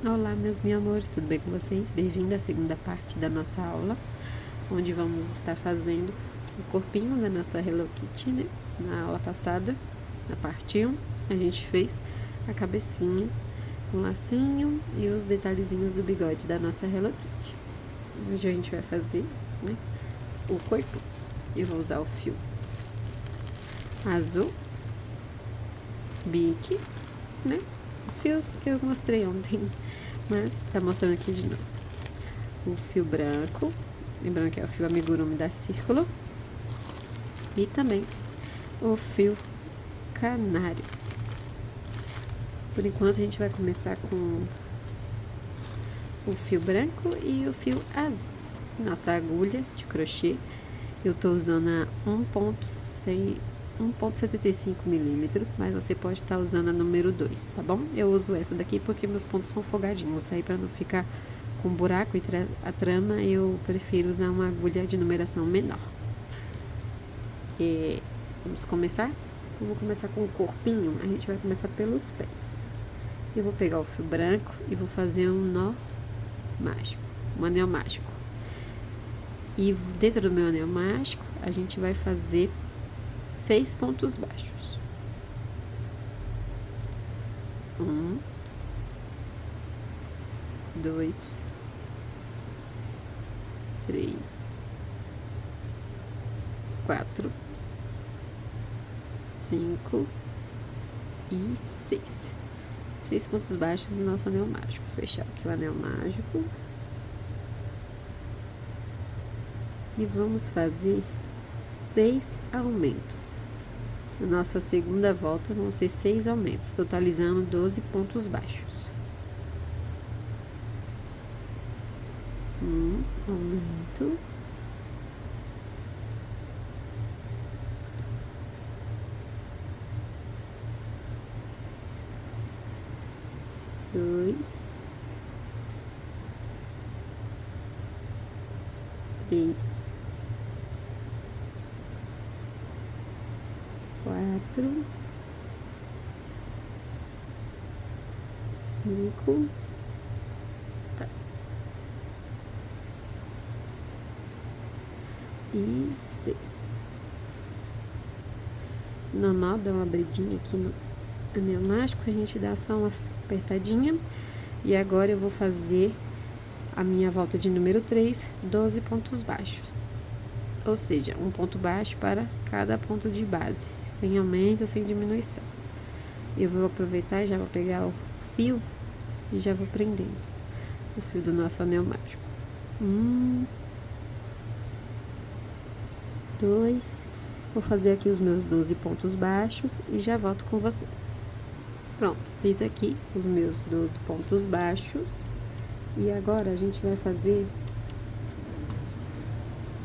Olá, meus amores, tudo bem com vocês? Bem-vindo à segunda parte da nossa aula, onde vamos estar fazendo o corpinho da nossa Hello Kitty, né? Na aula passada, na parte 1, a gente fez a cabecinha com lacinho e os detalhezinhos do bigode da nossa Hello Kitty. Hoje a gente vai fazer, né, o corpo. Eu vou usar o fio azul, bique, né? Os fios que eu mostrei ontem, mas tá mostrando aqui de novo. O fio branco, lembrando que é o fio amigurumi da Círculo. E também o fio canário. Por enquanto a gente vai começar com o fio branco e o fio azul. Nossa agulha de crochê, eu tô usando a 1,75 milímetros, mas você pode estar usando a número 2, tá bom? Eu uso essa daqui porque meus pontos são folgadinhos, aí para não ficar com buraco entre a trama, eu prefiro usar uma agulha de numeração menor. E vamos começar? Vamos começar com o corpinho, a gente vai começar pelos pés. Eu vou pegar o fio branco e vou fazer um nó mágico, um anel mágico. E dentro do meu anel mágico, a gente vai fazer 6 pontos baixos. 1, 2, 3, 4, 5 e 6. 6 pontos baixos no nosso anel mágico. Fechar aqui o anel mágico. E vamos fazer 6 aumentos. Na nossa segunda volta vão ser 6 aumentos, totalizando 12 pontos baixos. Aumento. Dois. 3. 4, 5, e 6. Normal, dá uma abridinha aqui no anel mágico, a gente dá só uma apertadinha. E agora eu vou fazer a minha volta de número 3, 12 pontos baixos. Ou seja, um ponto baixo para cada ponto de base, sem aumento, sem diminuição. Eu vou aproveitar e já vou pegar o fio e já vou prendendo o fio do nosso anel mágico. 2, vou fazer aqui os meus 12 pontos baixos e já volto com vocês. Pronto, fiz aqui os meus 12 pontos baixos e agora a gente vai fazer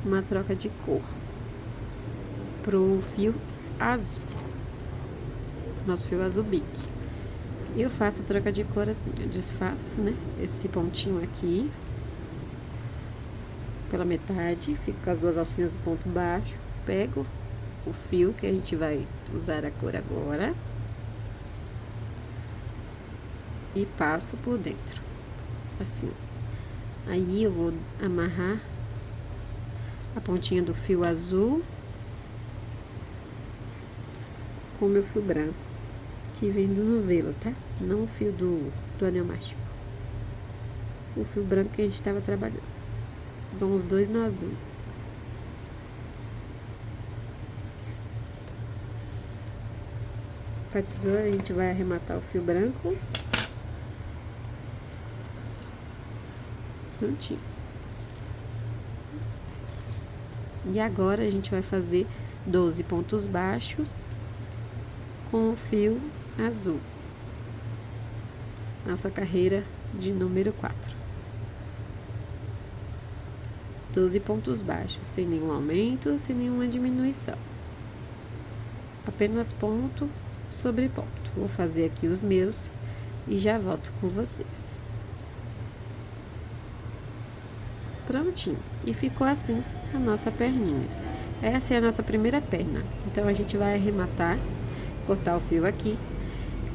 uma troca de cor pro fio azul, nosso fio azul bique. Eu faço a troca de cor assim, eu desfaço, né, esse pontinho aqui pela metade, fico com as duas alcinhas do ponto baixo, pego o fio que a gente vai usar a cor agora e passo por dentro, assim. Aí eu vou amarrar a pontinha do fio azul com o meu fio branco, que vem do novelo, tá? Não o fio do anel mágico. O fio branco que a gente estava trabalhando. Dou uns 2 nozinhos. Com a tesoura a gente vai arrematar o fio branco. Prontinho. E agora a gente vai fazer 12 pontos baixos com o fio azul. Nossa carreira de número 4. 12 pontos baixos, sem nenhum aumento, sem nenhuma diminuição. Apenas ponto sobre ponto. Vou fazer aqui os meus e já volto com vocês. Prontinho. E ficou assim a nossa perninha. Essa é a nossa primeira perna. Então, a gente vai arrematar, cortar o fio aqui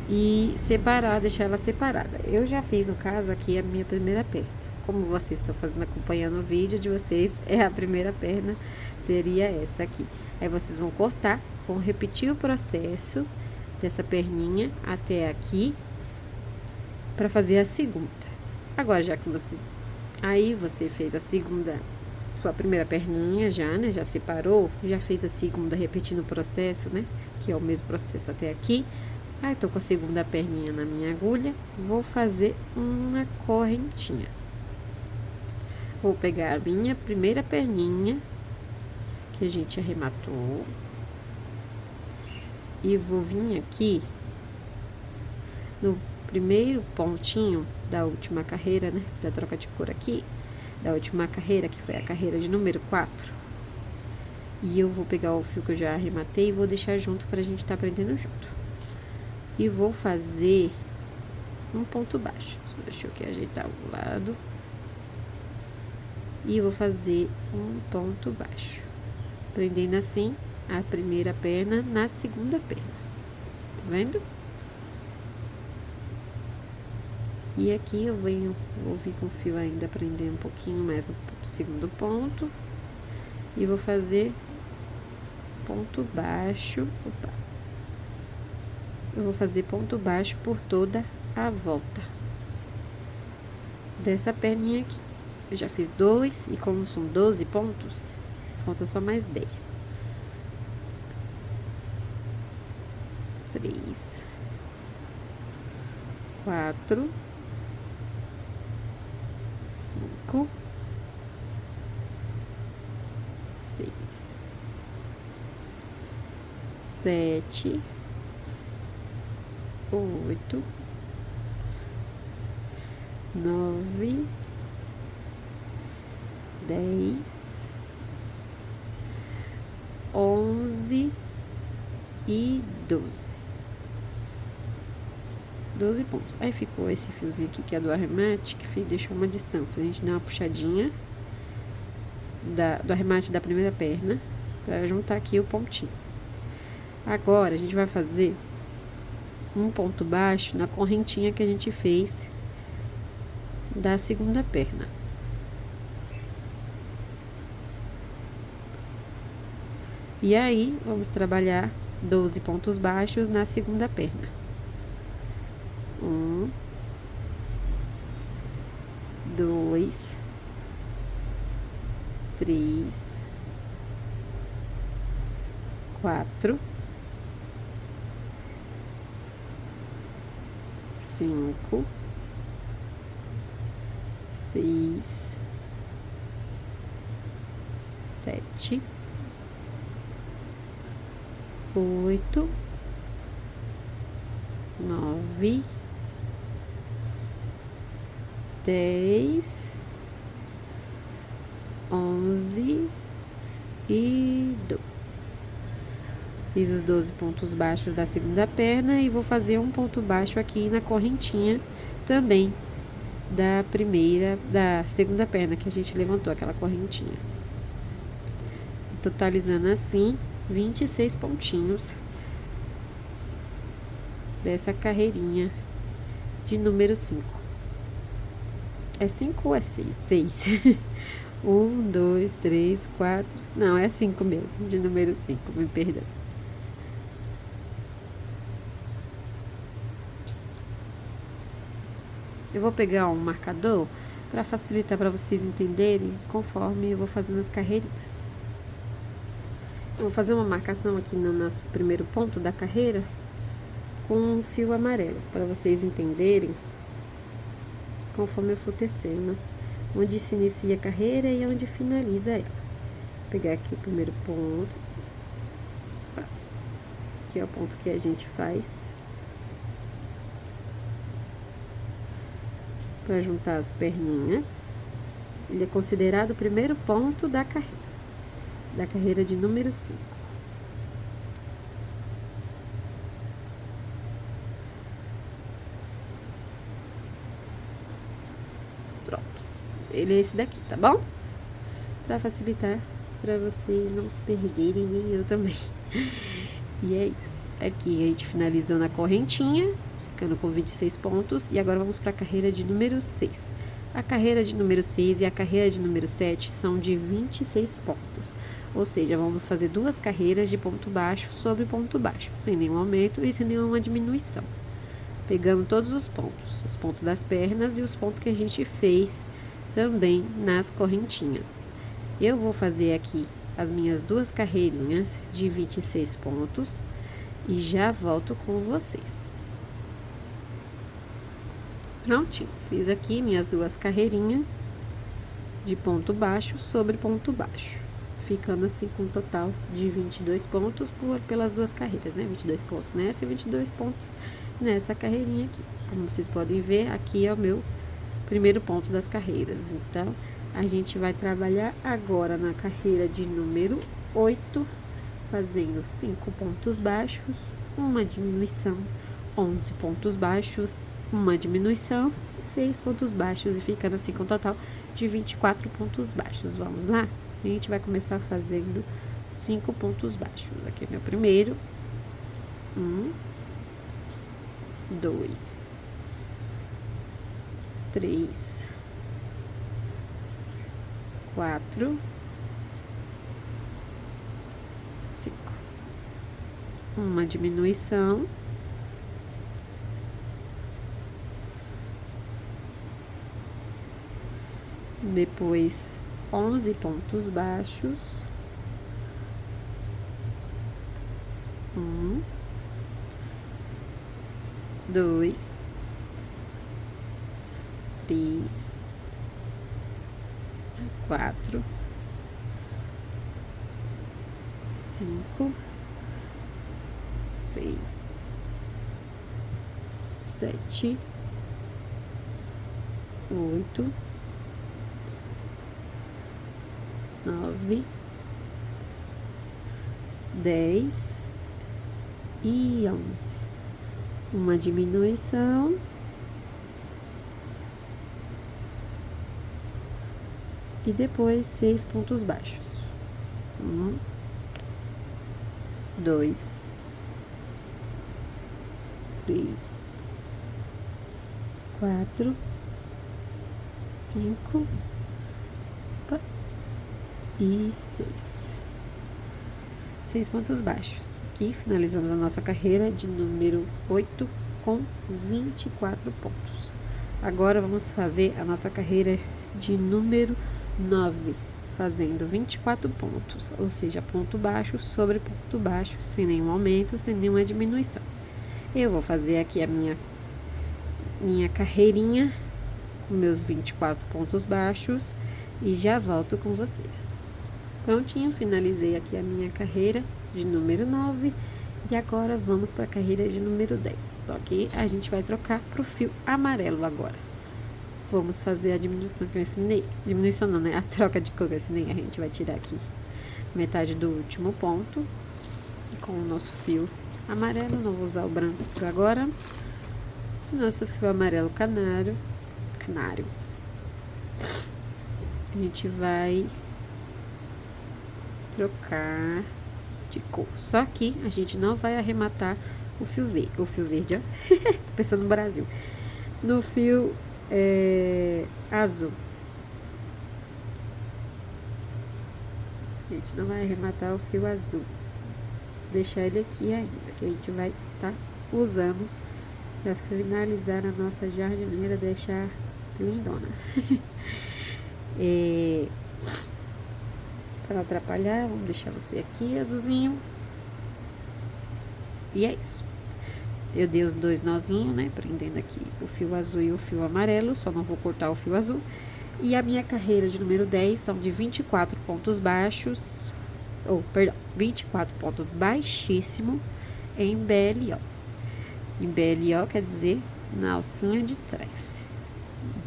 e separar, deixar ela separada. Eu já fiz, no caso, aqui a minha primeira perna. Como vocês estão fazendo, acompanhando o vídeo de vocês, é a primeira perna, seria essa aqui. Aí vocês vão cortar, vão repetir o processo dessa perninha até aqui, para fazer a segunda. Agora, já que você fez a segunda, sua primeira perninha já, né, já separou, já fez a segunda repetindo o processo, né, que é o mesmo processo até aqui. Aí, tô com a segunda perninha na minha agulha, vou fazer uma correntinha. Vou pegar a minha primeira perninha, que a gente arrematou, e vou vir aqui no primeiro pontinho da última carreira, né, da troca de cor aqui, da última carreira, que foi a carreira de número 4. E eu vou pegar o fio que eu já arrematei e vou deixar junto pra gente tá prendendo junto. E vou fazer um ponto baixo. Só deixa eu aqui ajeitar o lado. E vou fazer um ponto baixo, prendendo assim a primeira perna na segunda perna. Tá vendo? E aqui eu vou vir com o fio ainda prender um pouquinho mais no segundo ponto. E vou fazer ponto baixo. Opa! Eu vou fazer ponto baixo por toda a volta dessa perninha aqui. Eu já fiz 2, e como são 12 pontos, falta só mais 10. 3, 4, 5, 6, 7, 8, 9, 10, 11 e 12. 12 pontos. Aí ficou esse fiozinho aqui, que é do arremate, que deixou uma distância. A gente dá uma puxadinha do arremate da primeira perna, pra juntar aqui o pontinho. Agora, a gente vai fazer um ponto baixo na correntinha que a gente fez da segunda perna. E aí, vamos trabalhar 12 pontos baixos na segunda perna. 1, 2, 3, 4, 5, 6, 7, 8, 9, 10, 11 e 12. Fiz os 12 pontos baixos da segunda perna e vou fazer um ponto baixo aqui na correntinha também da segunda perna que a gente levantou aquela correntinha. Totalizando assim 26 pontinhos dessa carreirinha de número 5. É 5 ou é 6? 6. 1, 2, 3, 4. Não, é 5 mesmo, de número 5, me perdão. Eu vou pegar um marcador para facilitar para vocês entenderem conforme eu vou fazendo as carreirinhas. Eu vou fazer uma marcação aqui no nosso primeiro ponto da carreira com um fio amarelo, para vocês entenderem conforme eu for tecendo, onde se inicia a carreira e onde finaliza ela. Vou pegar aqui o primeiro ponto, que é o ponto que a gente faz para juntar as perninhas. Ele é considerado o primeiro ponto da carreira de número 5. Pronto. Ele é esse daqui, tá bom? Pra facilitar, pra vocês não se perderem, nem eu também. E é isso. Aqui a gente finalizou na correntinha, ficando com 26 pontos. E agora vamos para a carreira de número 6. A carreira de número 6 e a carreira de número 7 são de 26 pontos. Ou seja, vamos fazer duas carreiras de ponto baixo sobre ponto baixo, sem nenhum aumento e sem nenhuma diminuição. Pegando todos os pontos das pernas e os pontos que a gente fez também nas correntinhas. Eu vou fazer aqui as minhas duas carreirinhas de 26 pontos e já volto com vocês. Prontinho, fiz aqui minhas duas carreirinhas de ponto baixo sobre ponto baixo, ficando assim com um total de 22 pontos pelas duas carreiras, né? 22 pontos nessa e 22 pontos nessa carreirinha aqui. Como vocês podem ver, aqui é o meu primeiro ponto das carreiras. Então, a gente vai trabalhar agora na carreira de número 8, fazendo 5 pontos baixos, uma diminuição, 11 pontos baixos, uma diminuição, 6 pontos baixos e ficando assim com um total de 24 pontos baixos. Vamos lá? A gente vai começar fazendo 5 pontos baixos. Aqui é meu primeiro. 1, 2, 3, 4, 5. Uma diminuição. Depois 11 pontos baixos. 1, 2, 3, 4, 5, 6, 7, 8, 9, 10 e 11. Uma diminuição. E depois 6 pontos baixos. 1, 2, 3, 4, 5 e 6. 6 pontos baixos. Aqui finalizamos a nossa carreira de número 8 com 24 pontos. Agora vamos fazer a nossa carreira de número 9, fazendo 24 pontos, ou seja, ponto baixo sobre ponto baixo, sem nenhum aumento, sem nenhuma diminuição. Eu vou fazer aqui a minha carreirinha com meus 24 pontos baixos e já volto com vocês. Prontinho, finalizei aqui a minha carreira de número 9 e agora vamos para a carreira de número 10. Só que a gente vai trocar para o fio amarelo agora. Vamos fazer a diminuição que eu ensinei. Diminuição não, né? A troca de cor que eu ensinei. A gente vai tirar aqui metade do último ponto com o nosso fio amarelo. Não vou usar o branco por agora. Nosso fio amarelo canário. A gente vai trocar de cor. Só que a gente não vai arrematar o fio verde. O fio verde, ó. Tô pensando no Brasil. No fio azul. A gente não vai arrematar o fio azul. Deixar ele aqui ainda, que a gente vai estar usando para finalizar a nossa jardineira, deixar lindona. Para não atrapalhar, vamos deixar você aqui azulzinho. E é isso. Eu dei os dois nozinhos, né, prendendo aqui o fio azul e o fio amarelo, só não vou cortar o fio azul. E a minha carreira de número 10 são de 24 pontos baixos, 24 pontos baixíssimo em BLO. Em BLO quer dizer na alcinha de trás.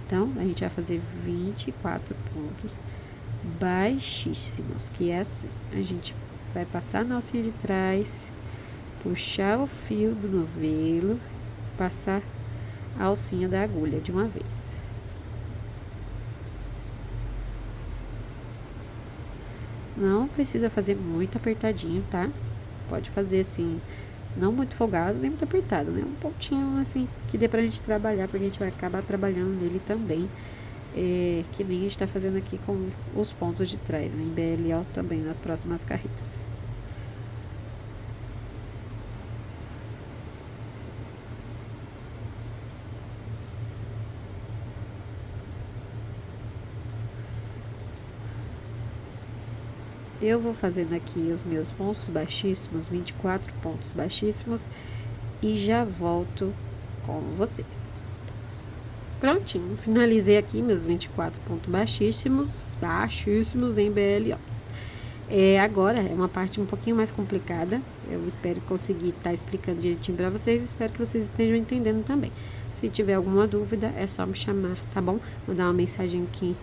Então, a gente vai fazer 24 pontos baixíssimos, que é assim. A gente vai passar na alcinha de trás, puxar o fio do novelo, passar a alcinha da agulha de uma vez. Não precisa fazer muito apertadinho, tá? Pode fazer assim, Não muito folgado, nem muito apertado, né? Um pontinho assim, que dê pra gente trabalhar, porque a gente vai acabar trabalhando nele também. Que nem a gente tá fazendo aqui com os pontos de trás, né? Em BLO também, nas próximas carreiras. Eu vou fazendo aqui os meus pontos baixíssimos, 24 pontos baixíssimos, e já volto com vocês. Prontinho, finalizei aqui meus 24 pontos baixíssimos em BLO. Agora é uma parte um pouquinho mais complicada. Eu espero conseguir estar explicando direitinho para vocês. Espero que vocês estejam entendendo também. Se tiver alguma dúvida, é só me chamar, tá bom? Mandar uma mensagem aqui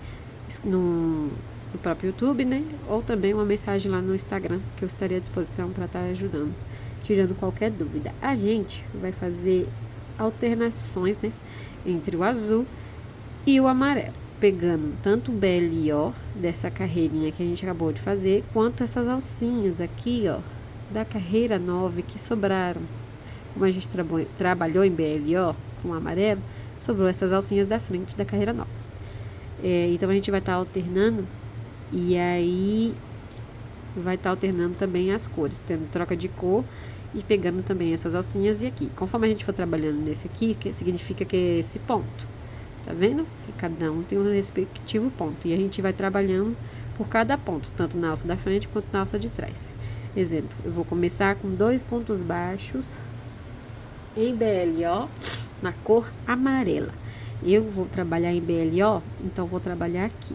no próprio YouTube, né? Ou também uma mensagem lá no Instagram, que eu estaria à disposição para estar ajudando, tirando qualquer dúvida. A gente vai fazer alternações, né? Entre o azul e o amarelo, pegando tanto o BLO dessa carreirinha que a gente acabou de fazer, quanto essas alcinhas aqui, ó, da carreira 9 que sobraram. Como a gente trabalhou em BLO com o amarelo, sobrou essas alcinhas da frente da carreira 9. Então a gente vai estar alternando, e aí vai estar alternando também as cores, tendo troca de cor e pegando também essas alcinhas. E aqui, conforme a gente for trabalhando nesse aqui, que significa que é esse ponto, tá vendo? Que cada um tem um respectivo ponto, e a gente vai trabalhando por cada ponto, tanto na alça da frente quanto na alça de trás. Exemplo, eu vou começar com 2 pontos baixos em BLO na cor amarela. Eu vou trabalhar em BLO, então vou trabalhar aqui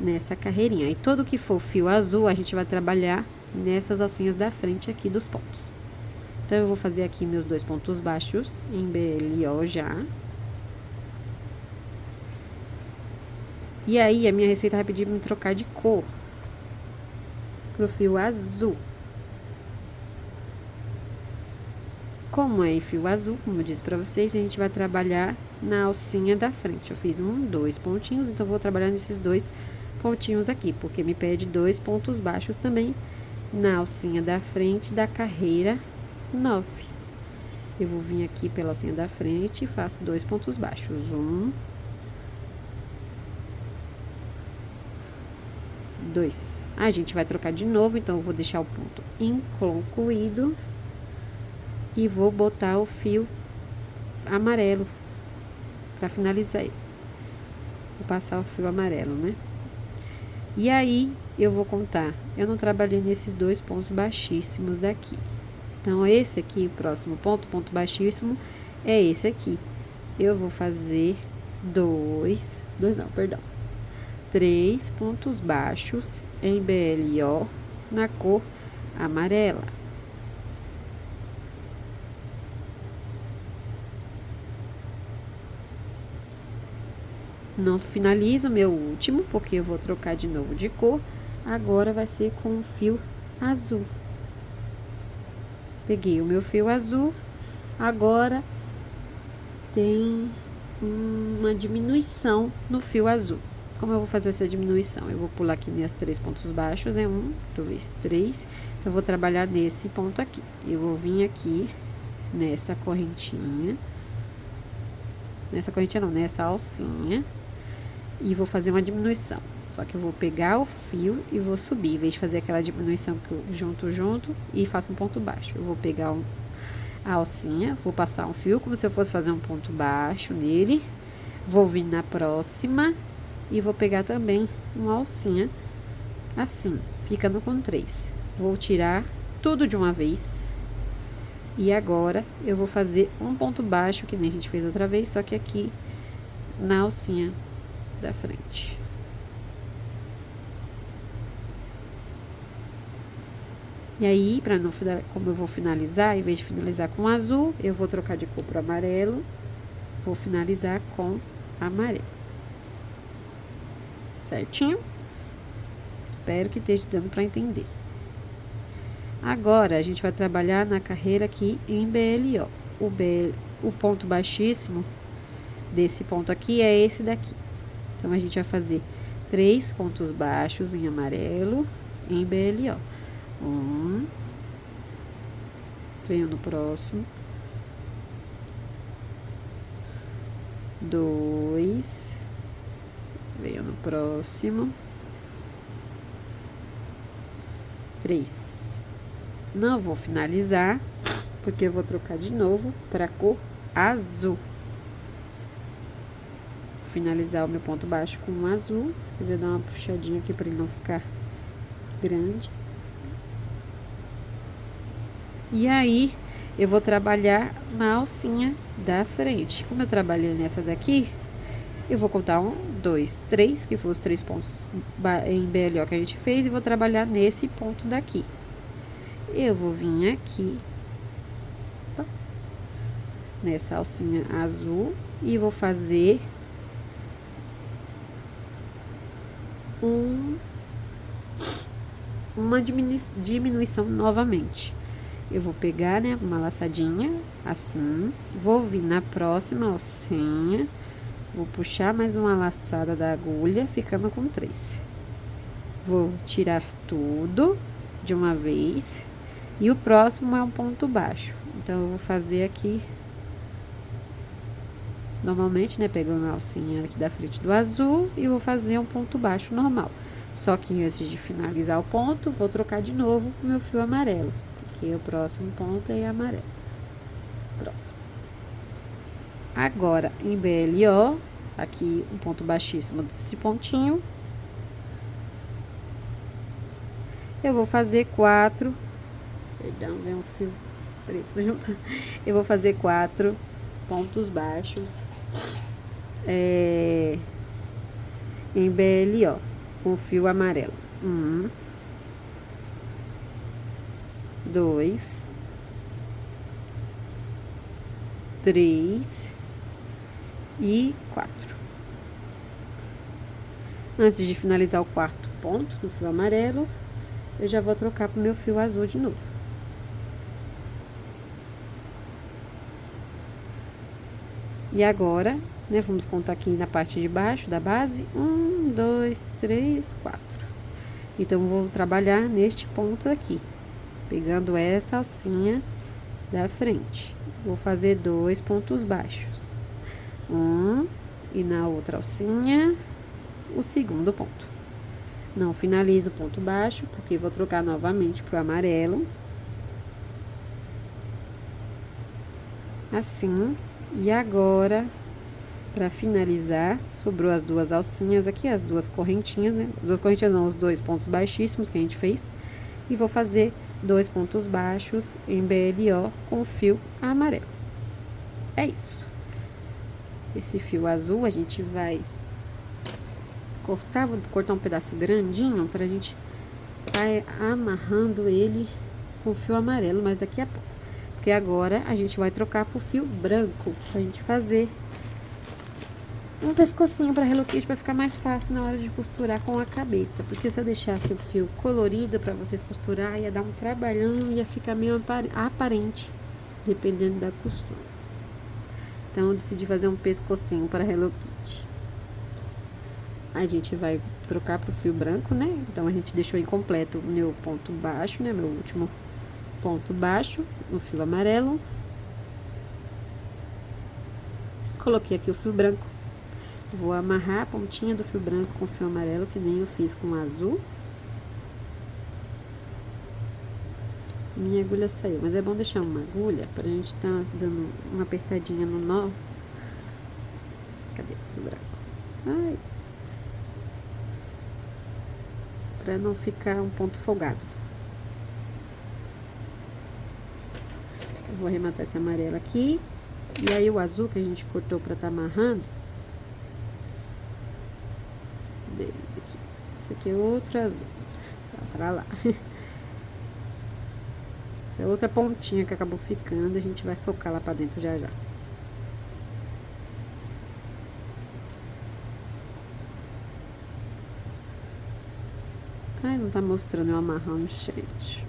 nessa carreirinha. E todo que for fio azul, a gente vai trabalhar nessas alcinhas da frente aqui dos pontos. Então eu vou fazer aqui meus 2 pontos baixos em BLO já. E aí a minha receita vai pedir para me trocar de cor pro fio azul. Como é em fio azul, como eu disse para vocês, a gente vai trabalhar na alcinha da frente. Eu fiz 2 pontinhos, então vou trabalhar nesses 2 pontinhos aqui, porque me pede 2 pontos baixos também na alcinha da frente da carreira 9. Eu vou vir aqui pela alcinha da frente e faço 2 pontos baixos. 1, 2. A gente vai trocar de novo, então eu vou deixar o ponto inconcluído e vou botar o fio amarelo para finalizar ele. Vou passar o fio amarelo, né? E aí eu vou contar. Eu não trabalhei nesses 2 pontos baixíssimos daqui. Então esse aqui, o próximo ponto baixíssimo, é esse aqui. Eu vou fazer 3 pontos baixos em BLO na cor amarela. Não finalizo o meu último, porque eu vou trocar de novo de cor. Agora vai ser com o fio azul. Peguei o meu fio azul. Agora tem uma diminuição no fio azul. Como eu vou fazer essa diminuição? Eu vou pular aqui meus 3 pontos baixos, né? 1, 2, 3. Então, eu vou trabalhar nesse ponto aqui. Eu vou vir aqui nessa correntinha. Nessa alcinha. E vou fazer uma diminuição. Só que eu vou pegar o fio e vou subir. Em vez de fazer aquela diminuição que eu junto e faço um ponto baixo. Eu vou pegar a alcinha, vou passar um fio como se eu fosse fazer um ponto baixo nele. Vou vir na próxima e vou pegar também uma alcinha assim, ficando com 3. Vou tirar tudo de uma vez. E agora eu vou fazer um ponto baixo, que nem a gente fez outra vez, só que aqui na alcinha da frente. E aí, para não, como eu vou finalizar, em vez de finalizar com azul, eu vou trocar de cor para amarelo. Vou finalizar com amarelo. Certinho? Espero que esteja dando para entender. Agora, a gente vai trabalhar na carreira aqui em BLO. O ponto baixíssimo desse ponto aqui é esse daqui. Então, a gente vai fazer 3 pontos baixos em amarelo em BLO. 1, venho no próximo. 2, venho no próximo. 3. Não vou finalizar, porque eu vou trocar de novo para a cor azul. Vou finalizar o meu ponto baixo com um azul. Se quiser dar uma puxadinha aqui para ele não ficar grande. E aí, eu vou trabalhar na alcinha da frente. Como eu trabalhei nessa daqui, eu vou contar 1, 2, 3, que foram os 3 pontos em BLO que a gente fez, e vou trabalhar nesse ponto daqui. Eu vou vir aqui, nessa alcinha azul, e vou fazer uma diminuição novamente. Eu vou pegar, né, uma laçadinha, assim, vou vir na próxima alcinha, vou puxar mais uma laçada da agulha, ficando com 3. Vou tirar tudo de uma vez, e o próximo é um ponto baixo. Então, eu vou fazer aqui, normalmente, né, pegando a alcinha aqui da frente do azul, e vou fazer um ponto baixo normal. Só que antes de finalizar o ponto, vou trocar de novo pro meu fio amarelo. Aqui o próximo ponto é amarelo. Pronto. Agora, em BLO, aqui um ponto baixíssimo desse pontinho. Eu vou fazer 4. Perdão, vem um fio preto junto. Eu vou fazer 4 pontos baixos em BLO, com fio amarelo. 1, 2, 3 e 4. Antes de finalizar o quarto ponto do fio amarelo, eu já vou trocar pro meu fio azul de novo. E agora, né, vamos contar aqui na parte de baixo da base. 1, 2, 3, 4. Então, vou trabalhar neste ponto aqui, pegando essa alcinha da frente. Vou fazer 2 pontos baixos. 1, e na outra alcinha, o segundo ponto. Não finalizo o ponto baixo, porque vou trocar novamente pro amarelo. Assim. E agora, para finalizar, sobrou as duas alcinhas aqui, as duas correntinhas, né? As duas correntinhas não, os 2 pontos baixíssimos que a gente fez. E vou fazer 2 pontos baixos em BLO com fio amarelo. É isso. Esse fio azul a gente vai cortar, vou cortar um pedaço grandinho pra gente vai amarrando ele com fio amarelo, mas daqui a pouco. Porque agora a gente vai trocar pro fio branco, pra gente fazer um pescocinho pra Hello Kitty, pra ficar mais fácil na hora de costurar com a cabeça. Porque se eu deixasse o fio colorido pra vocês costurar, ia dar um trabalhão, ia ficar meio aparente, dependendo da costura. Então, eu decidi fazer um pescocinho para Hello Kitty. A gente vai trocar pro fio branco, né? Então, a gente deixou incompleto o meu ponto baixo, né? Meu último ponto baixo no fio amarelo. Coloquei aqui o fio branco. Vou amarrar a pontinha do fio branco com o fio amarelo, que nem eu fiz com o azul. Minha agulha saiu, mas é bom deixar uma agulha pra gente tá dando uma apertadinha no nó. Cadê o fio branco? Ai. Pra não ficar um ponto folgado. Eu vou arrematar esse amarelo aqui. E aí o azul que a gente cortou pra tá amarrando. Esse aqui é outro azul. Tá pra lá. Essa é outra pontinha que acabou ficando. A gente vai socar lá pra dentro já já. Ai, não tá mostrando eu amarrando, gente.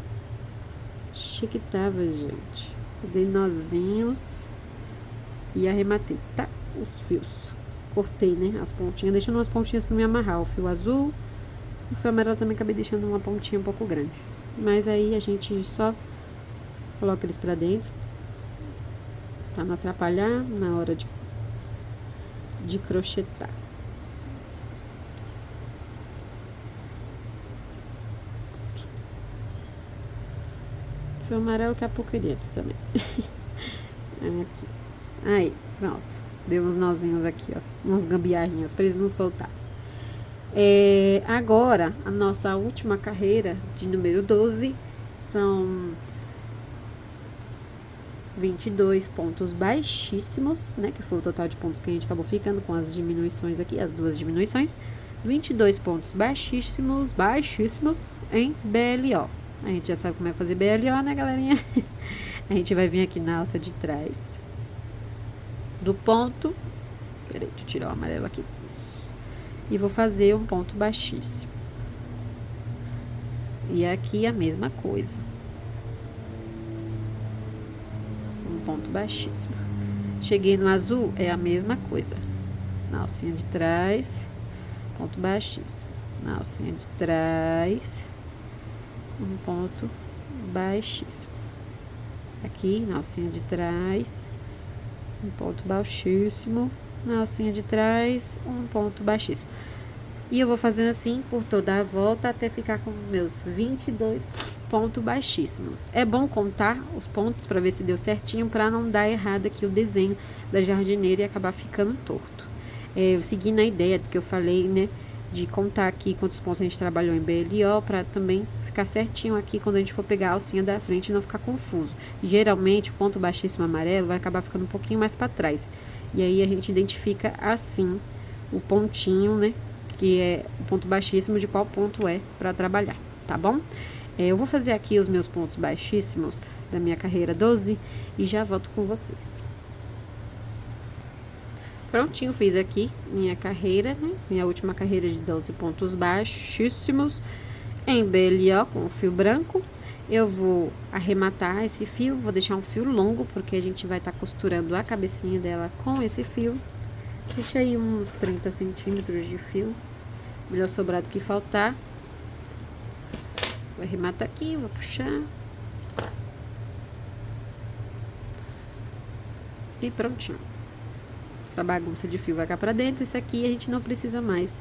Achei que tava, gente. Eu dei nozinhos e arrematei, tá? Os fios. Cortei, né? As pontinhas, deixando umas pontinhas pra me amarrar. O fio azul, o fio amarelo também acabei deixando uma pontinha um pouco grande. Mas aí a gente só Coloca eles pra dentro, pra não atrapalhar na hora de crochetar. Fio amarelo que a pouco ele entra também. Aqui. Aí, pronto. Deu uns nozinhos aqui, ó. Umas gambiarrinhas pra eles não soltarem. Agora, a nossa última carreira, de número 12, são 22 pontos baixíssimos, né? Que foi o total de pontos que a gente acabou ficando com as diminuições aqui, as duas diminuições. 22 pontos baixíssimos em BLO. A gente já sabe como é fazer BLO, né, galerinha? A gente vai vir aqui na alça de trás do ponto. Peraí, deixa eu tirar o amarelo aqui. E vou fazer um ponto baixíssimo. E aqui a mesma coisa. Um ponto baixíssimo. Cheguei no azul, é a mesma coisa. Na alcinha de trás, ponto baixíssimo. Na alcinha de trás, um ponto baixíssimo. Aqui na alcinha de trás, um ponto baixíssimo. Na alcinha de trás, um ponto baixíssimo. E eu vou fazendo assim por toda a volta até ficar com os meus 22 pontos baixíssimos. É bom contar os pontos para ver se deu certinho, para não dar errado aqui o desenho da jardineira e acabar ficando torto. Seguindo a ideia do que eu falei, né, de contar aqui quantos pontos a gente trabalhou em BLO, para também ficar certinho aqui quando a gente for pegar a alcinha da frente e não ficar confuso. Geralmente, o ponto baixíssimo amarelo vai acabar ficando um pouquinho mais para trás. E aí, a gente identifica assim o pontinho, né, que é o ponto baixíssimo, de qual ponto é para trabalhar, tá bom? Eu vou fazer aqui os meus pontos baixíssimos da minha carreira 12 e já volto com vocês. Prontinho, fiz aqui minha carreira, né? Minha última carreira de 12 pontos baixíssimos em BLO com fio branco. Eu vou arrematar esse fio, vou deixar um fio longo, porque a gente vai estar costurando a cabecinha dela com esse fio. Deixei uns 30 centímetros de fio, melhor sobrar do que faltar. Vou arrematar aqui, vou puxar. E prontinho. Essa bagunça de fio vai cá pra dentro. Isso aqui a gente não precisa mais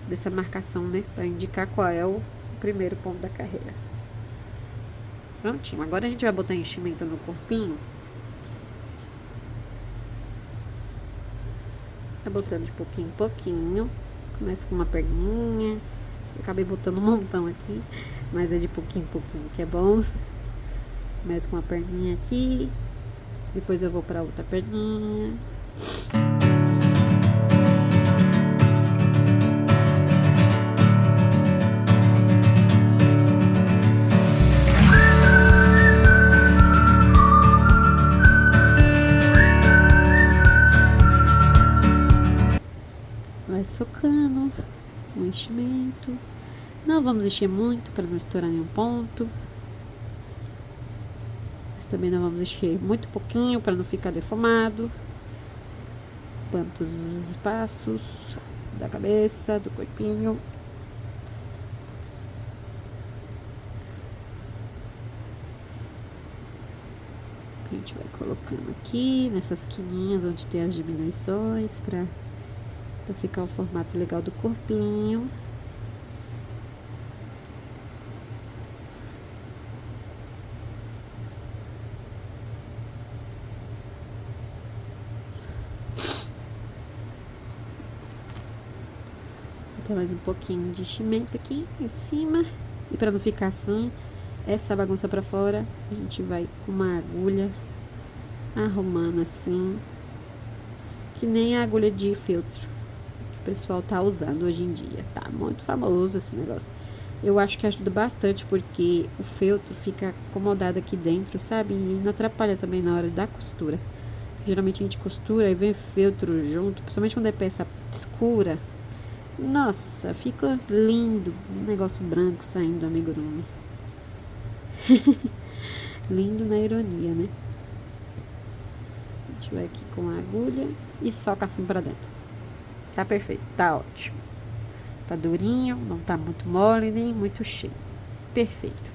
dessa marcação, né? Pra indicar qual é o primeiro ponto da carreira. Prontinho. Agora a gente vai botar enchimento no corpinho. Vai botando de pouquinho em pouquinho. Começa com uma perninha. Eu acabei botando um montão aqui, mas é de pouquinho em pouquinho que é bom. Começa com uma perninha aqui. Depois eu vou pra outra perninha. Vai socando o enchimento. Não vamos encher muito para não estourar nenhum ponto. Mas também não vamos encher muito pouquinho para não ficar defumado. Ocupando todos os espaços da cabeça, do corpinho. A gente vai colocando aqui nessas quininhas onde tem as diminuições para ficar o formato legal do corpinho. Tem mais um pouquinho de enchimento aqui em cima. E para não ficar assim, essa bagunça para fora, a gente vai com uma agulha arrumando assim, que nem a agulha de feltro que o pessoal tá usando hoje em dia. Tá muito famoso esse negócio. Eu acho que ajuda bastante, porque o feltro fica acomodado aqui dentro, sabe? E não atrapalha também na hora da costura. Geralmente a gente costura e vem feltro junto, principalmente quando é peça escura. Nossa, fica lindo. Um negócio branco saindo do amigurumi. Lindo na ironia, né? A gente vai aqui com a agulha e soca assim pra dentro. Tá perfeito, tá ótimo. Tá durinho, não tá muito mole nem muito cheio. Perfeito.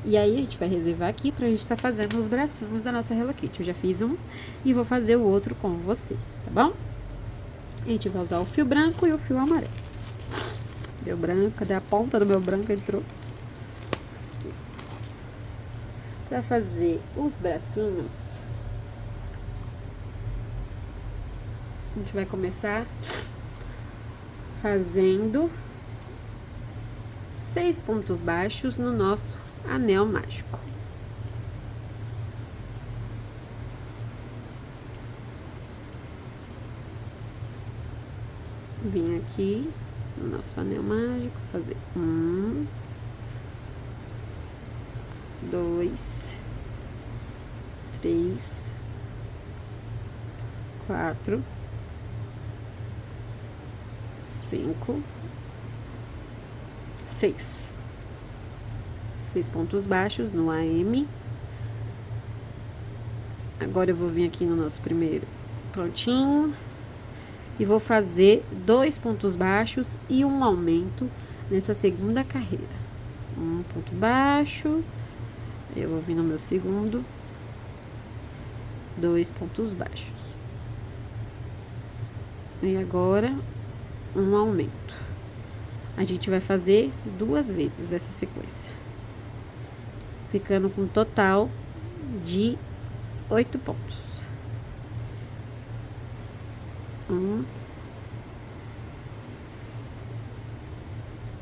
E aí, a gente vai reservar aqui pra gente tá fazendo os bracinhos da nossa Hello Kitty. Eu já fiz um e vou fazer o outro com vocês, tá bom? A gente vai usar o fio branco e o fio amarelo. Meu branco, cadê a ponta do meu branco? Entrou aqui. Pra fazer os bracinhos, a gente vai começar fazendo 6 pontos baixos no nosso anel mágico. Vim aqui no nosso anel mágico, fazer 1, 2, 3, 4, 5, 6. 6 pontos baixos no AM. Agora eu vou vir aqui no nosso primeiro pontinho e vou fazer 2 pontos baixos e um aumento nessa segunda carreira. Um ponto baixo, eu vou vir no meu segundo, 2 pontos baixos. E agora, um aumento. A gente vai fazer 2 vezes essa sequência, ficando com um total de 8 pontos. 1,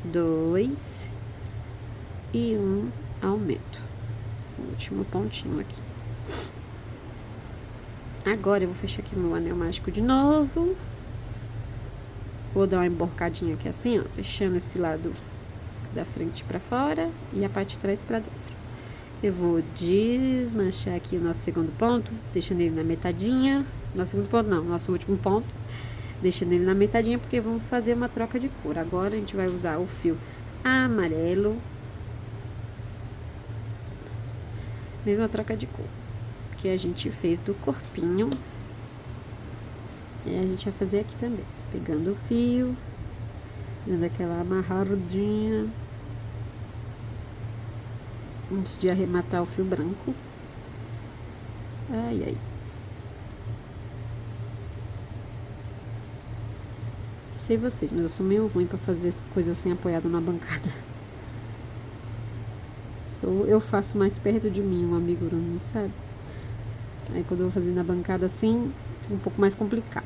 2 e 1 aumento. O último pontinho aqui. Agora eu vou fechar aqui meu anel mágico de novo. Vou dar uma emborcadinha aqui assim, ó, deixando esse lado da frente pra fora e a parte de trás pra dentro. Eu vou desmanchar aqui o nosso segundo ponto, deixando ele na metadinha. Nosso segundo ponto não, nosso último ponto, deixando ele na metadinha, porque vamos fazer uma troca de cor. Agora a gente vai usar o fio amarelo, mesma troca de cor que a gente fez do corpinho, e a gente vai fazer aqui também, pegando o fio, dando aquela amarradinha antes de arrematar o fio branco. Ai, ai. Sei vocês, mas eu sou meio ruim pra fazer as coisas assim apoiado na bancada. Eu faço mais perto de mim, um amigurumi, sabe? Aí quando eu vou fazer na bancada assim, fica um pouco mais complicado.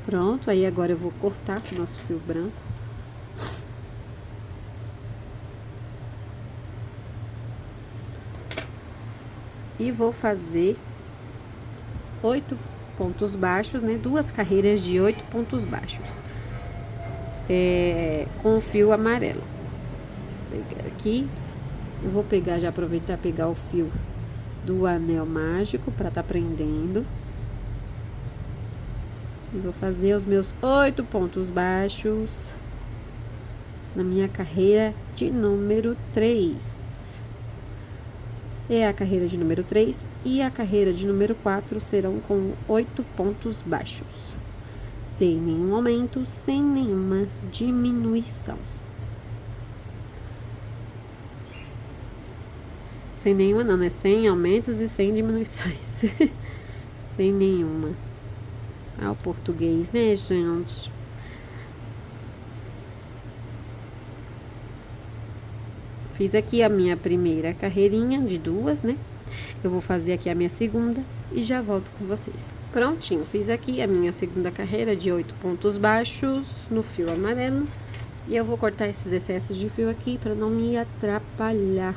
Pronto, aí agora eu vou cortar o nosso fio branco. E vou fazer 8 pontos baixos, né? 2 carreiras de 8 pontos baixos. Com o fio amarelo. Vou pegar aqui. Eu vou pegar, já aproveitar pegar o fio do anel mágico para tá prendendo. E vou fazer os meus 8 pontos baixos na minha carreira de número 3. É a carreira de número 3 e a carreira de número 4 serão com 8 pontos baixos, sem nenhum aumento, sem nenhuma diminuição. Sem nenhuma não, né? Sem aumentos e sem diminuições. Sem nenhuma. Ah, o português, né, gente? Fiz aqui a minha primeira carreirinha de 2, né? Eu vou fazer aqui a minha segunda e já volto com vocês. Prontinho, fiz aqui a minha segunda carreira de 8 pontos baixos no fio amarelo. E eu vou cortar esses excessos de fio aqui para não me atrapalhar.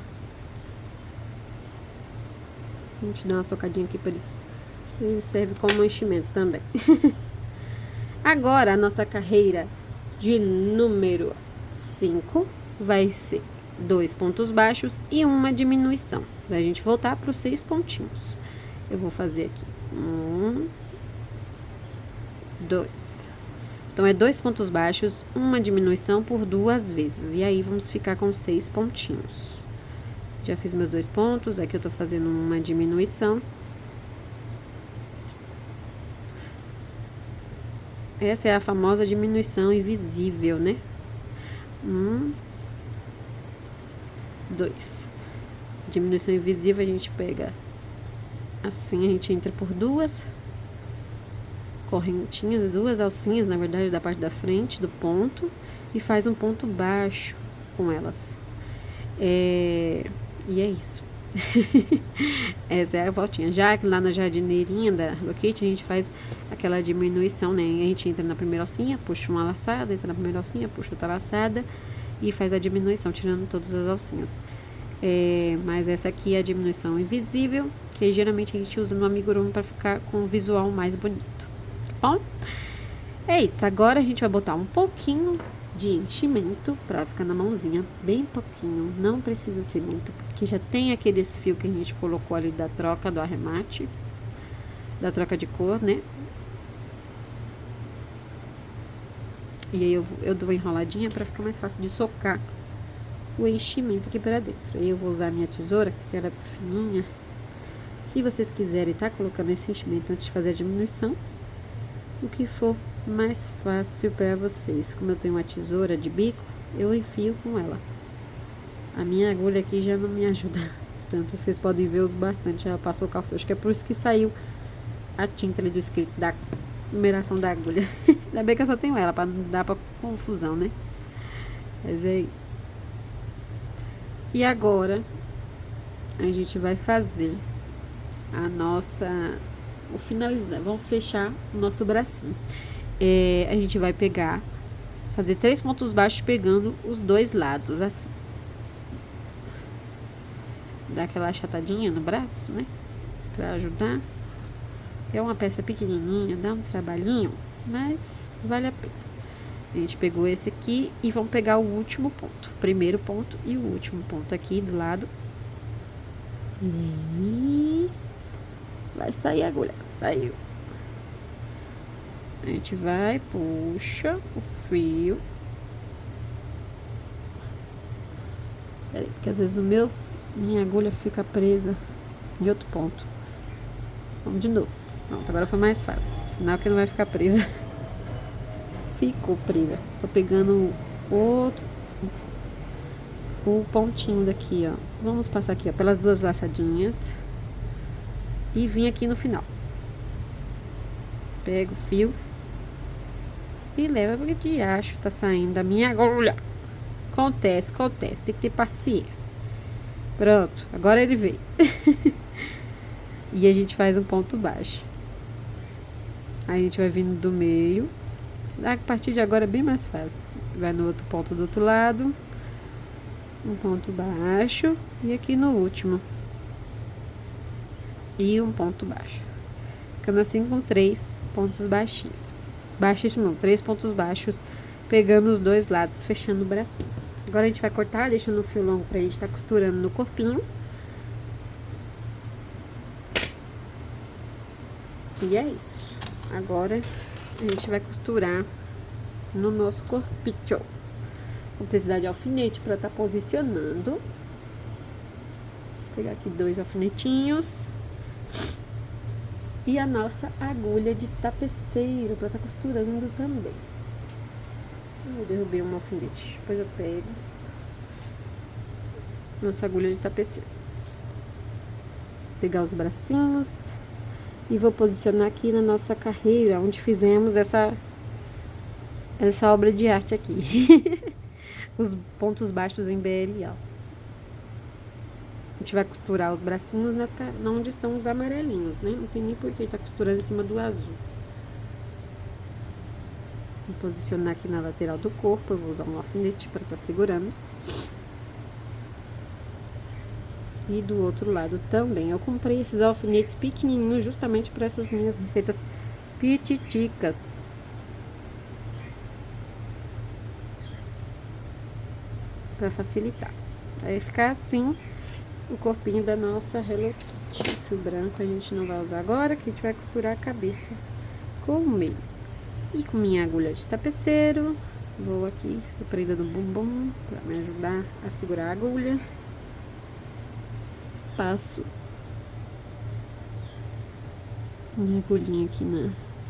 A gente dá uma socadinha aqui para eles. Ele serve como enchimento também. Agora, a nossa carreira de número 5 vai ser 2 pontos baixos e uma diminuição, pra gente voltar para os 6 pontinhos. Eu vou fazer aqui 1, 2. Então, é 2 pontos baixos, uma diminuição por 2 vezes. E aí, vamos ficar com 6 pontinhos. Já fiz meus 2 pontos, aqui eu tô fazendo uma diminuição. Essa é a famosa diminuição invisível, né? 1, 2. Diminuição invisível a gente pega assim, a gente entra por duas correntinhas, duas alcinhas, na verdade, da parte da frente do ponto e faz um ponto baixo com elas. E é isso. Essa é a voltinha. Já lá na jardineirinha da Hello Kitty, a gente faz aquela diminuição, né? A gente entra na primeira alcinha, puxa uma laçada, entra na primeira alcinha, puxa outra laçada e faz a diminuição, tirando todas as alcinhas. Mas essa aqui é a diminuição invisível, que geralmente a gente usa no amigurumi para ficar com o visual mais bonito. Tá bom? É isso. Agora a gente vai botar um pouquinho de enchimento para ficar na mãozinha, bem pouquinho, não precisa ser muito, porque já tem aqueles fios que a gente colocou ali da troca do arremate, da troca de cor, né? E aí eu dou uma enroladinha para ficar mais fácil de socar o enchimento aqui para dentro. Aí eu vou usar a minha tesoura, que ela é fininha. Se vocês quiserem tá colocando esse enchimento antes de fazer a diminuição, o que for mais fácil para vocês. Como eu tenho uma tesoura de bico, eu enfio com ela. A minha agulha aqui já não me ajuda tanto. Vocês podem ver os bastante. Ela passou o calfio. Acho que é por isso que saiu a tinta ali do escrito da numeração da agulha. Ainda bem que eu só tenho ela, para não dar para confusão, né? Mas é isso. E agora a gente vai fazer a nossa... Vou finalizar. Vamos fechar o nosso bracinho. A gente vai pegar, fazer 3 pontos baixos pegando os dois lados, assim. Dá aquela achatadinha no braço, né? Pra ajudar. É uma peça pequenininha, dá um trabalhinho, mas vale a pena. A gente pegou esse aqui e vamos pegar o último ponto. O primeiro ponto e o último ponto aqui do lado. E vai sair a agulha. Saiu. A gente vai, puxa o fio. Peraí, porque às vezes minha agulha fica presa em outro ponto. Vamos de novo. Pronto, agora foi mais fácil. Sinal que não vai ficar presa. Ficou presa. Tô pegando o pontinho daqui, ó. Vamos passar aqui, ó, pelas duas laçadinhas. E vim aqui no final. Pego o fio. E leva porque de acho tá saindo da minha agulha. Acontece. Tem que ter paciência. Pronto, agora ele veio. E a gente faz um ponto baixo. Aí a gente vai vindo do meio. A partir de agora é bem mais fácil. Vai no outro ponto do outro lado. Um ponto baixo. E aqui no último. E um ponto baixo. Ficando assim com 3 pontos baixinhos. Baixíssimo não, 3 pontos baixos, pegando os dois lados, fechando o bracinho. Agora a gente vai cortar, deixando o fio longo pra gente tá costurando no corpinho. E é isso. Agora a gente vai costurar no nosso corpinho. Vou precisar de alfinete pra tá posicionando. Vou pegar aqui 2 alfinetinhos. E a nossa agulha de tapeceiro para tá costurando também. Eu derrubei um alfinete, depois eu pego. Nossa agulha de tapeceiro. Pegar os bracinhos e vou posicionar aqui na nossa carreira, onde fizemos essa obra de arte aqui. Os pontos baixos em BLA. A gente vai costurar os bracinhos onde estão os amarelinhos, né? Não tem nem por que tá costurando em cima do azul. Vou posicionar aqui na lateral do corpo. Eu vou usar um alfinete para estar segurando. E do outro lado também. Eu comprei esses alfinetes pequenininhos justamente para essas minhas receitas pititicas. Para facilitar. Vai ficar assim o corpinho da nossa Hello Kitty. O fio branco a gente não vai usar agora, que a gente vai costurar a cabeça com o meio. E com minha agulha de tapeceiro, vou aqui, prenda no bumbum, para me ajudar a segurar a agulha. Passo minha agulhinha aqui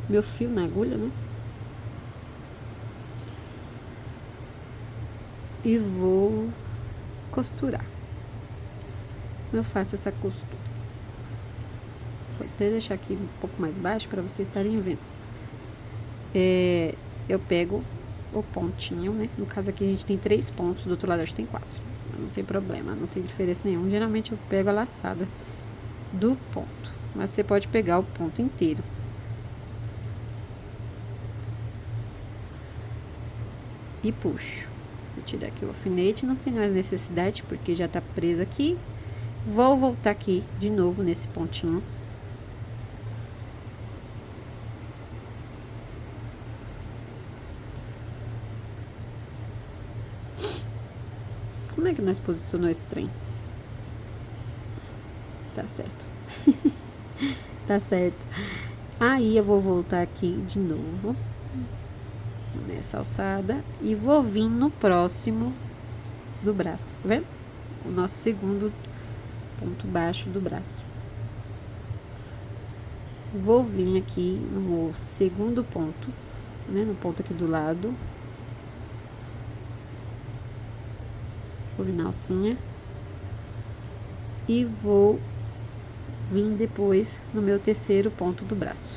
meu fio na agulha, né? E vou costurar. eu faço essa costura. Vou até deixar aqui um pouco mais baixo para vocês estarem vendo. Eu pego o pontinho, né? No caso aqui a gente tem 3 pontos, do outro lado a gente tem 4. Não tem problema, não tem diferença nenhuma. Geralmente eu pego a laçada do ponto, mas você pode pegar o ponto inteiro. E puxo. Vou tirar aqui o alfinete, não tem mais necessidade porque já tá preso aqui. Vou voltar aqui de novo nesse pontinho. Como é que nós posicionou esse trem? Tá certo. Tá certo. Aí eu vou voltar aqui de novo nessa alçada e vou vir no próximo do braço, tá vendo? O nosso segundo ponto baixo do braço. Vou vir aqui no segundo ponto, né? No ponto aqui do lado. Vou vir na alcinha. E vou vir depois no meu terceiro ponto do braço.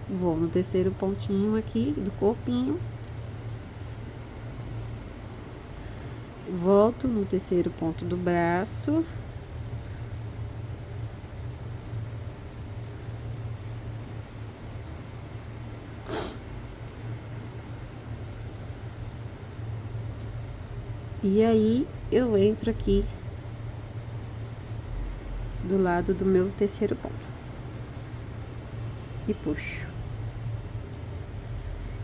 Vou no terceiro pontinho aqui do corpinho. Volto no terceiro ponto do braço. E aí, eu entro aqui do lado do meu terceiro ponto. E puxo.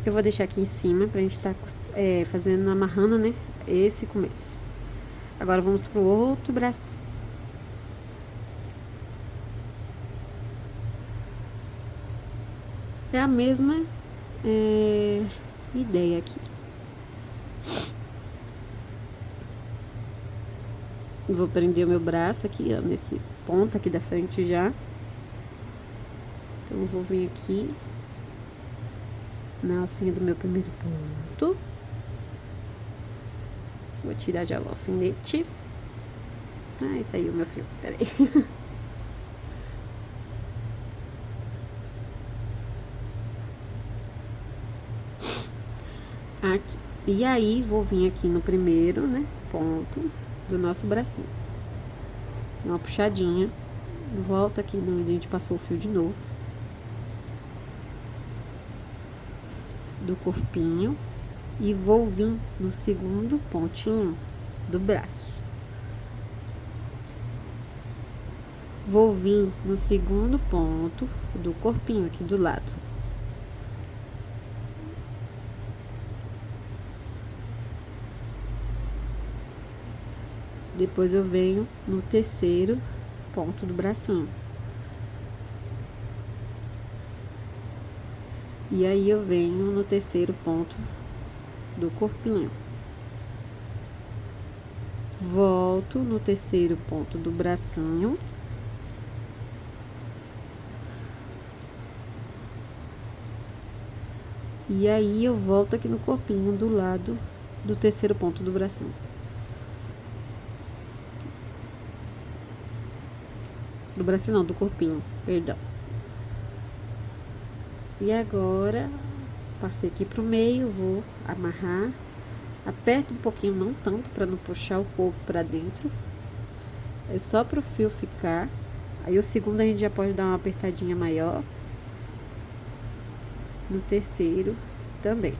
Eu vou deixar aqui em cima pra gente tá fazendo, amarrando, né? Esse começo. Agora, vamos pro outro braço. É a mesma ideia aqui. Vou prender o meu braço aqui, ó, nesse ponto aqui da frente já. Então, eu vou vir aqui na alcinha do meu primeiro ponto. Vou tirar já o alfinete. Ah, saiu o meu fio, peraí. Aqui. E aí, vou vir aqui no primeiro, né, ponto do nosso bracinho. Uma puxadinha. Volta aqui onde a gente passou o fio de novo. Do corpinho. E vou vir no segundo pontinho do braço. Vou vir no segundo ponto do corpinho aqui do lado. Depois eu venho no terceiro ponto do bracinho. E aí eu venho no terceiro ponto do corpinho. Volto no terceiro ponto do bracinho. E aí eu volto aqui no corpinho do lado do terceiro ponto do bracinho. Do bracinho não, do corpinho, perdão. E agora, passei aqui pro meio, vou amarrar. Aperto um pouquinho, não tanto, para não puxar o corpo pra dentro. É só pro fio ficar. Aí o segundo a gente já pode dar uma apertadinha maior. No terceiro também.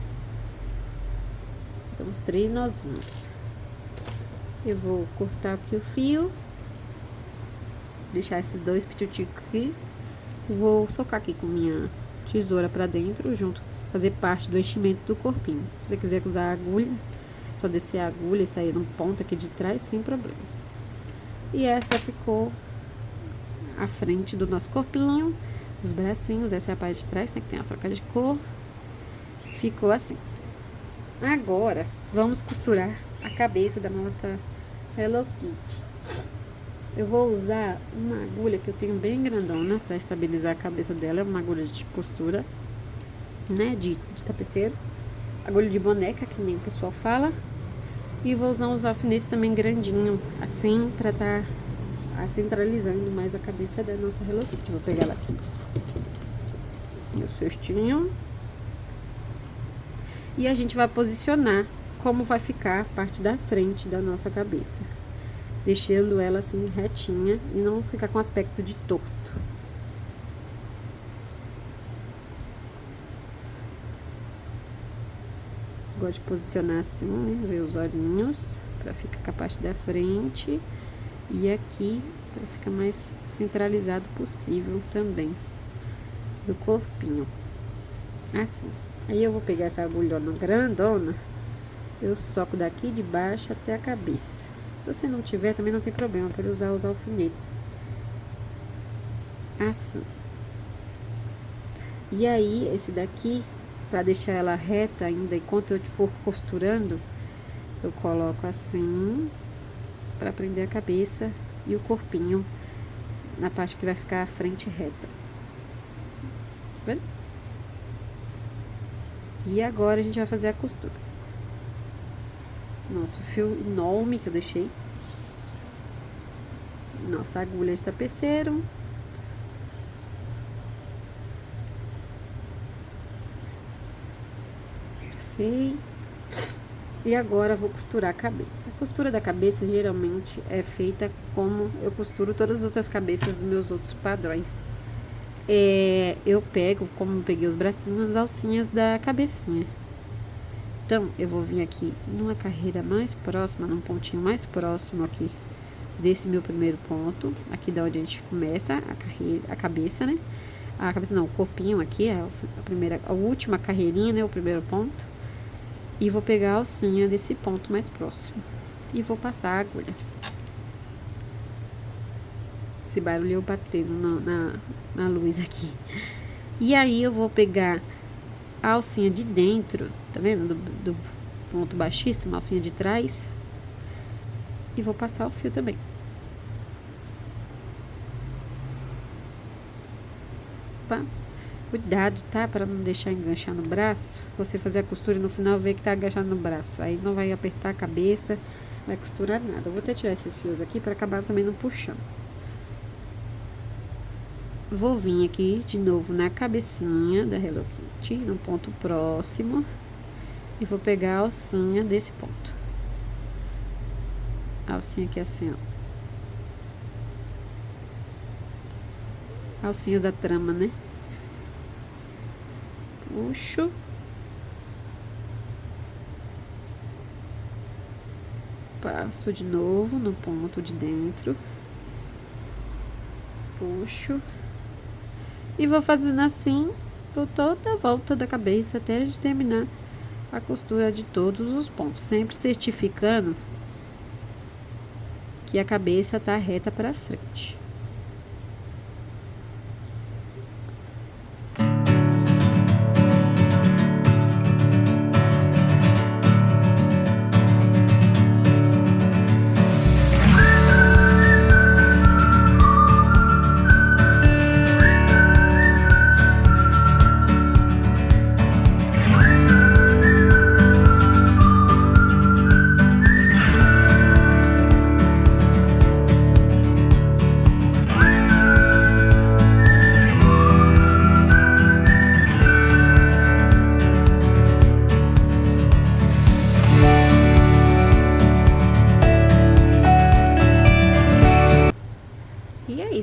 Temos 3 nozinhos. Eu vou cortar aqui o fio. Deixar esses 2 pituticos aqui. Vou socar aqui com minha tesoura pra dentro, junto, fazer parte do enchimento do corpinho. Se você quiser usar a agulha, é só descer a agulha e sair no ponto aqui de trás, sem problemas. E essa ficou a frente do nosso corpinho, os bracinhos, essa é a parte de trás, né, que tem a troca de cor. Ficou assim. Agora, vamos costurar a cabeça da nossa Hello Kitty. Eu vou usar uma agulha que eu tenho bem grandona para estabilizar a cabeça dela. É uma agulha de costura, né? De tapeceiro. Agulha de boneca, que nem o pessoal fala. E vou usar uns alfinetes também grandinho, assim, pra tá centralizando mais a cabeça da nossa Hello Kitty. Vou pegar ela aqui. Meu cestinho. E a gente vai posicionar como vai ficar a parte da frente da nossa cabeça. Deixando ela assim retinha e não ficar com aspecto de torto. Gosto de posicionar assim, né? Ver os olhinhos, pra ficar com a parte da frente. E aqui, pra ficar mais centralizado possível também, do corpinho. Assim. Aí eu vou pegar essa agulhona grandona, eu soco daqui de baixo até a cabeça. Se você não tiver, também não tem problema, para usar os alfinetes. Assim. E aí, esse daqui, para deixar ela reta ainda, enquanto eu for costurando, eu coloco assim, para prender a cabeça e o corpinho na parte que vai ficar a frente reta. Tá vendo? E agora a gente vai fazer a costura. Nosso fio enorme que eu deixei. Nossa agulha de tapeceiro. Passei. E agora eu vou costurar a cabeça. A costura da cabeça geralmente é feita como eu costuro todas as outras cabeças dos meus outros padrões. Eu pego, como eu peguei os bracinhos, as alcinhas da cabecinha. Então, eu vou vir aqui numa carreira mais próxima, num pontinho mais próximo aqui desse meu primeiro ponto. Aqui da onde a gente começa a cabeça, né? A cabeça não, o corpinho aqui, a última carreirinha, né? O primeiro ponto. E vou pegar a alcinha desse ponto mais próximo. E vou passar a agulha. Esse barulho eu batendo na luz aqui. E aí eu vou pegar a alcinha de dentro, tá vendo? Do ponto baixíssimo, a alcinha de trás. E vou passar o fio também. Opa. Cuidado, tá? Para não deixar enganchar no braço. Se você fazer a costura e no final ver que tá enganchado no braço. Aí não vai apertar a cabeça, vai costurar nada. Eu vou até tirar esses fios aqui para acabar também não puxando. Vou vir aqui de novo na cabecinha da Hello Kitty, no ponto próximo. E vou pegar a alcinha desse ponto. A alcinha aqui assim, ó. Alcinhas da trama, né? Puxo. Passo de novo no ponto de dentro. Puxo. E vou fazendo assim por toda a volta da cabeça até terminar a costura de todos os pontos. Sempre certificando que a cabeça tá reta para frente.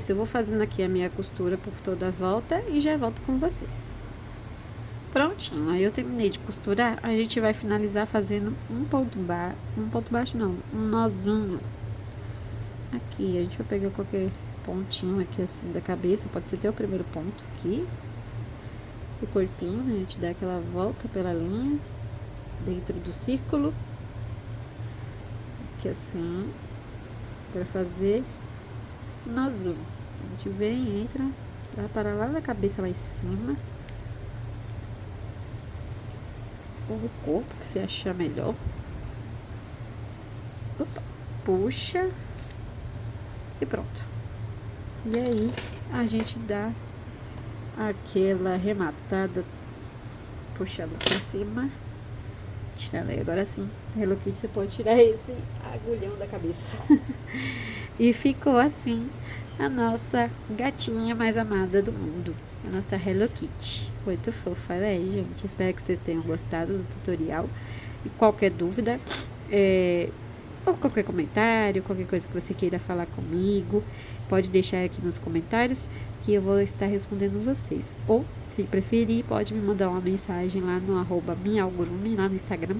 Eu vou fazendo aqui a minha costura por toda a volta e já volto com vocês. Prontinho, aí eu terminei de costurar, a gente vai finalizar fazendo um ponto baixo não, um nozinho. Aqui, a gente vai pegar qualquer pontinho aqui assim da cabeça, pode ser até o primeiro ponto aqui. O corpinho, né, a gente dá aquela volta pela linha, dentro do círculo. Aqui assim, para fazer nozinho. A gente vem, entra, vai parar lá na cabeça lá em cima. Ou o corpo, que você achar melhor. Opa, puxa. E pronto. E aí, a gente dá aquela arrematada, puxando pra cima. Tira, agora sim. Hello Kitty, você pode tirar esse agulhão da cabeça. E ficou assim a nossa gatinha mais amada do mundo. A nossa Hello Kitty. Muito fofa, né, gente? Espero que vocês tenham gostado do tutorial. E qualquer dúvida, ou qualquer comentário, qualquer coisa que você queira falar comigo, pode deixar aqui nos comentários que eu vou estar respondendo vocês. Ou, se preferir, pode me mandar uma mensagem lá no @minhaugurumi, lá no Instagram,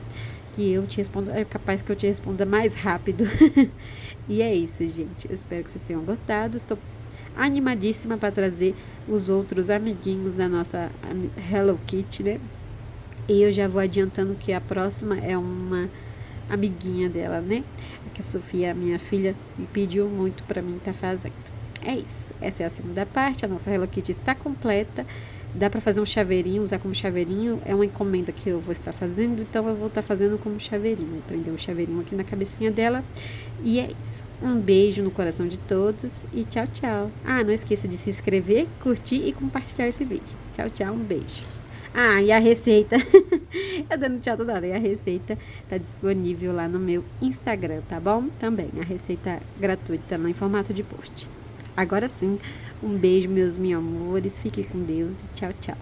que eu te respondo, é capaz que eu te responda mais rápido. E é isso, gente. Eu espero que vocês tenham gostado. Estou animadíssima para trazer os outros amiguinhos da nossa Hello Kitty, né? E eu já vou adiantando que a próxima é uma amiguinha dela, né? Que a Sofia, minha filha, me pediu muito para mim estar fazendo. É isso. Essa é a segunda parte. A nossa Hello Kitty está completa. Dá para fazer um chaveirinho, usar como chaveirinho. É uma encomenda que eu vou estar fazendo, então eu vou estar fazendo como chaveirinho. Prender um chaveirinho aqui na cabecinha dela. E é isso. Um beijo no coração de todos e tchau, tchau. Ah, não esqueça de se inscrever, curtir e compartilhar esse vídeo. Tchau, tchau. Um beijo. Ah, e a receita, eu dando tchau toda hora, e a receita tá disponível lá no meu Instagram, tá bom? Também, a receita gratuita em formato de post. Agora sim, um beijo, meus amores, fiquem com Deus e tchau, tchau.